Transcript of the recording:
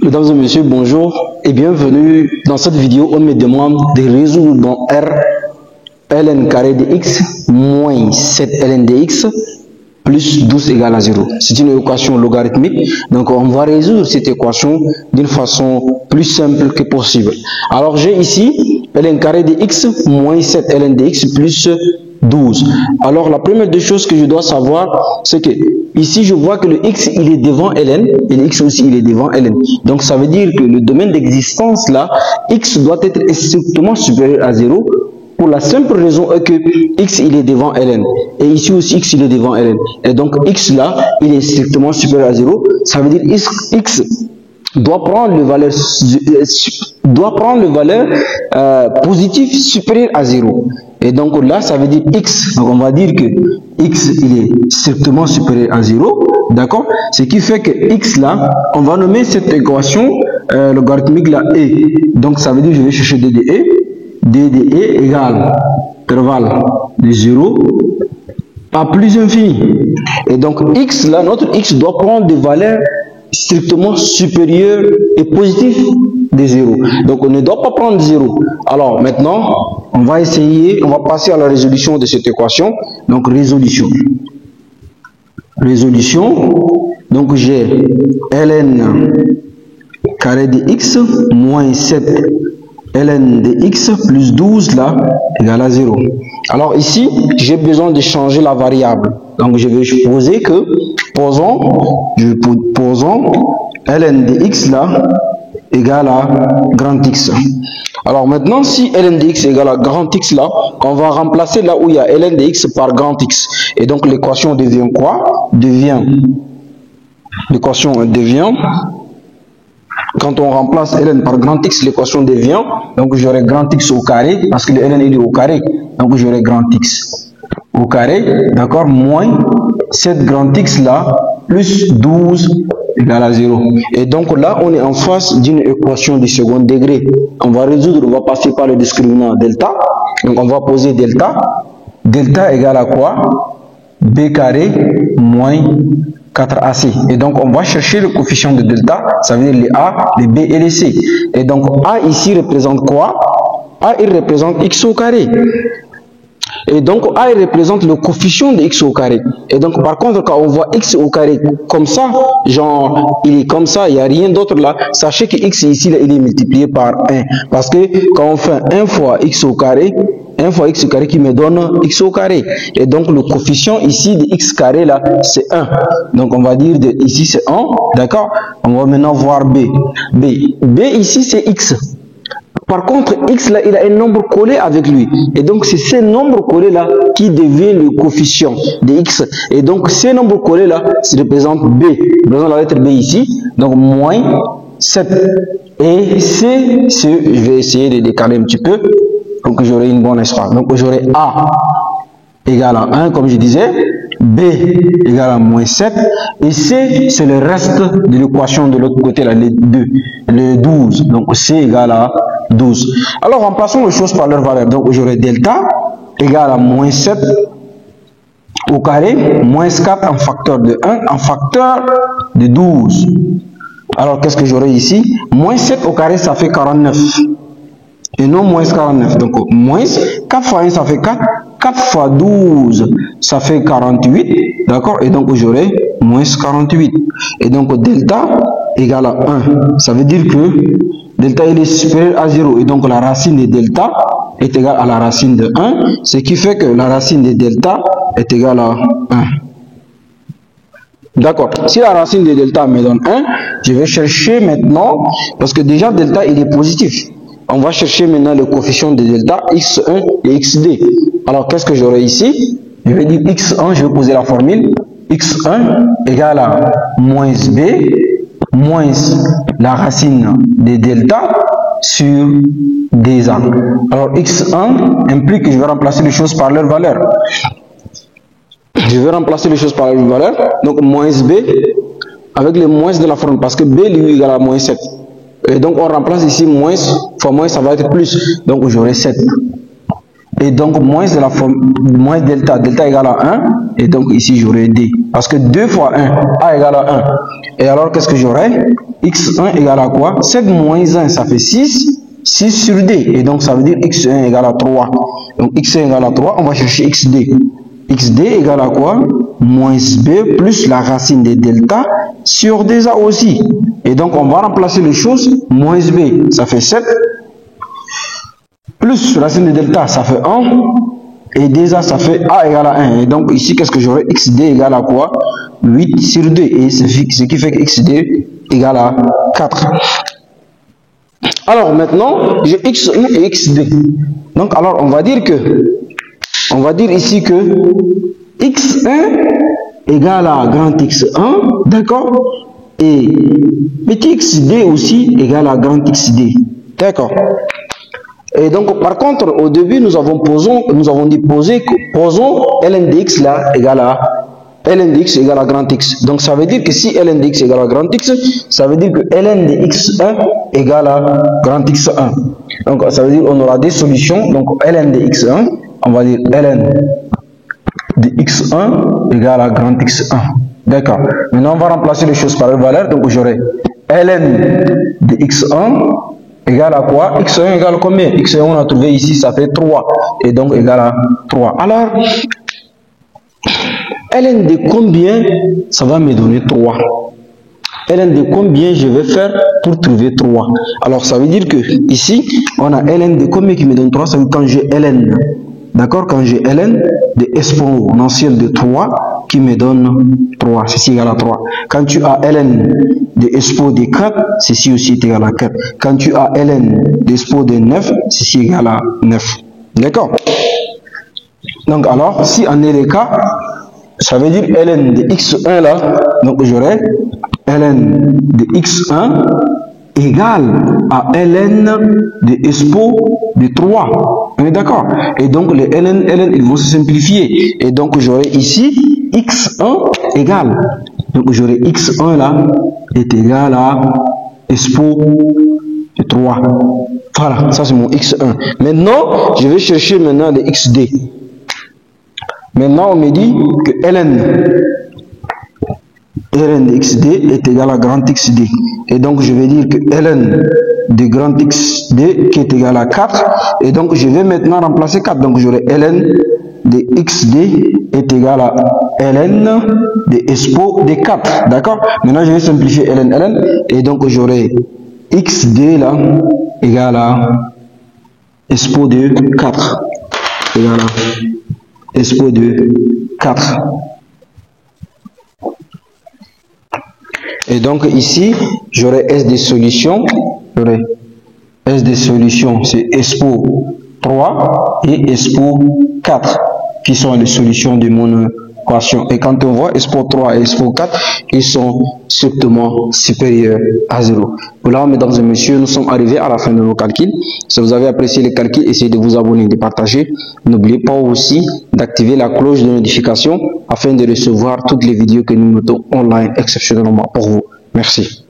Mesdames et messieurs, bonjour et bienvenue. Dans cette vidéo, on me demande de résoudre dans R ln carré de x moins 7 ln de x plus 12 égale à 0. C'est une équation logarithmique, donc on va résoudre cette équation d'une façon plus simple que possible. Alors j'ai ici ln carré de x moins 7 ln de x plus 12. Alors la première des choses que je dois savoir, c'est que ici je vois que le x il est devant ln et le x aussi il est devant ln. Donc ça veut dire que le domaine d'existence là, x doit être strictement supérieur à 0 pour la simple raison que x il est devant ln et ici aussi x il est devant ln. Et donc x là il est strictement supérieur à 0. Ça veut dire x doit prendre le valeur positive supérieure à 0. Et donc là, ça veut dire x. Donc on va dire que x, il est strictement supérieur à 0. D'accord? Ce qui fait que x là, on va nommer cette équation logarithmique là e. Donc ça veut dire que je vais chercher d de e. D de e égale intervalle de 0 à plus infini. Et donc x là, notre x doit prendre des valeurs strictement supérieures et positives de 0. Donc on ne doit pas prendre 0. Alors maintenant, on va essayer, on va passer à la résolution de cette équation. Donc résolution. Donc j'ai ln carré de x moins 7 ln de x plus 12 là égale à 0. Alors ici, j'ai besoin de changer la variable. Donc je vais poser que, posons ln de x là égale à grand X. Alors maintenant, si ln de x égale à grand X là, on va remplacer là où il y a ln de x par grand X. Et donc l'équation devient quoi? L'équation devient, quand on remplace ln par grand X, l'équation devient, donc j'aurai grand X au carré, parce que le ln il est au carré, donc j'aurai grand X au carré, d'accord, moins 7 grand X là, plus 12 égale à 0. Et donc là, on est en face d'une équation du second degré. On va résoudre, on va passer par le discriminant delta. Donc on va poser delta. Delta égale à quoi? B carré moins 4AC. Et donc on va chercher le coefficient de delta, ça veut dire les A, les B et les C. Et donc A ici représente quoi? A il représente x au carré. Et donc A il représente le coefficient de x au carré. Et donc par contre quand on voit x au carré comme ça, genre il est comme ça, il n'y a rien d'autre là, sachez que x ici là, il est multiplié par 1. Parce que quand on fait 1 fois x au carré, 1 fois x au carré qui me donne x au carré. Et donc le coefficient ici de x carré là, c'est 1. Donc on va dire de ici c'est 1, d'accord? On va maintenant voir B. B ici c'est x. Par contre, x là, il a un nombre collé avec lui. Et donc, c'est ce nombre collé là qui devient le coefficient de x. Et donc, ces nombres collés là, ça représente B. Représente la lettre B ici. Donc, moins 7. Et C, je vais essayer de décaler un petit peu pour que j'aurai une bonne espace. Donc, j'aurai A égale à 1, comme je disais. B égale à moins 7. Et C, c'est le reste de l'équation de l'autre côté, là, le 12. Donc, C égale à 12. Alors, remplaçons les choses par leur valeur. Donc, j'aurai delta égale à moins 7 au carré, moins 4 en facteur de 1, en facteur de 12. Alors, qu'est-ce que j'aurai ici? Moins 7 au carré, ça fait 49. Et non moins 49. Donc, moins 4 fois 1, ça fait 4. 4 fois 12, ça fait 48. D'accord? Et donc, j'aurai moins 48. Et donc, delta égale à 1. Ça veut dire que delta il est supérieur à 0. Et donc, la racine de delta est égale à la racine de 1. Ce qui fait que la racine de delta est égale à 1. D'accord. Si la racine de delta me donne 1, je vais chercher maintenant, parce que déjà delta il est positif. On va chercher maintenant le coefficient de delta x1 et xd. Alors qu'est-ce que j'aurai ici? Je vais dire x1, je vais poser la formule. x1 égale à moins b moins la racine de delta sur dA. Alors x1 implique que je vais remplacer les choses par leur valeur. Je vais remplacer les choses par leur valeur. Donc moins b avec le moins de la formule, parce que b lui égale à moins 7. Et donc on remplace ici moins fois moins, ça va être plus. Donc j'aurai 7. et donc moins de la forme, moins delta, delta égale à 1, et donc ici j'aurai D. Parce que 2 fois 1, A égale à 1. Et alors qu'est-ce que j'aurai? X1 égale à quoi? 7 moins 1, ça fait 6. 6 sur D, et donc ça veut dire x1 égale à 3. Donc x1 égale à 3, on va chercher xd. xd égale à quoi? Moins b plus la racine de delta sur dA aussi. Et donc on va remplacer les choses. Moins b, ça fait 7. Plus racine de delta, ça fait 1. Et dA, ça fait A égale à 1. Et donc ici, qu'est-ce que j'aurai? xd égale à quoi? 8 sur 2. Et ce qui fait que xd égale à 4. Alors maintenant, j'ai x1 et x2. Donc alors on va dire ici que x1 égale à grand x1, d'accord, et petit xd aussi égale à grand xd, d'accord. Et donc par contre au début nous avons dit posons ln de x là égale à ln de x égale à grand x. Donc ça veut dire que si ln de x égale à grand x, ça veut dire que ln de x1 égale à grand x1. Donc ça veut dire qu'on aura des solutions. Donc ln de x1, on va dire ln de x1 égale à grand x1. D'accord. Maintenant on va remplacer les choses par les valeurs. Donc j'aurai ln de x1 égale à quoi? X1 égale combien? X1 on a trouvé ici, ça fait 3. Et donc égale à 3. Alors ln de combien ça va me donner 3? ln de combien je vais faire pour trouver 3? Alors ça veut dire que ici on a ln de combien qui me donne 3? Ça veut dire quand j'ai ln, d'accord, quand j'ai ln de exponentielle de 3 qui me donne 3, ceci égale à 3. Quand tu as ln de expo de 4, ceci aussi est égal à 4. Quand tu as ln de expo de 9, ceci égale à 9. D'accord? Donc alors si on est le cas, ça veut dire ln de x1 là, donc j'aurai ln de x1 égale à ln de expo de 3. On est d'accord? Et donc les ln, ils vont se simplifier. Et donc j'aurai ici x1 égale. Donc j'aurai x1 là est égal à expo de 3. Voilà, ça c'est mon x1. Maintenant, je vais chercher maintenant le xd. Maintenant, on me dit que ln de xd est égal à grand xd. Et donc, je vais dire que ln de grand xd qui est égal à 4. Et donc, je vais maintenant remplacer 4. Donc, j'aurai ln de xd est égal à ln de expo de 4. D'accord? Maintenant, je vais simplifier ln. Et donc, j'aurai xd là égal à expo de 4. Égal à expo de 4. Et donc ici, j'aurai S des solutions. J'aurai S des solutions, c'est expo 3 et expo 4 qui sont les solutions de mon équation. Et quand on voit expo 3 et expo 4, ils sont strictement supérieurs à 0. Voilà, mesdames et messieurs, nous sommes arrivés à la fin de nos calculs. Si vous avez apprécié les calculs, essayez de vous abonner, de partager. N'oubliez pas aussi d'activer la cloche de notification afin de recevoir toutes les vidéos que nous mettons online exceptionnellement pour vous. Merci.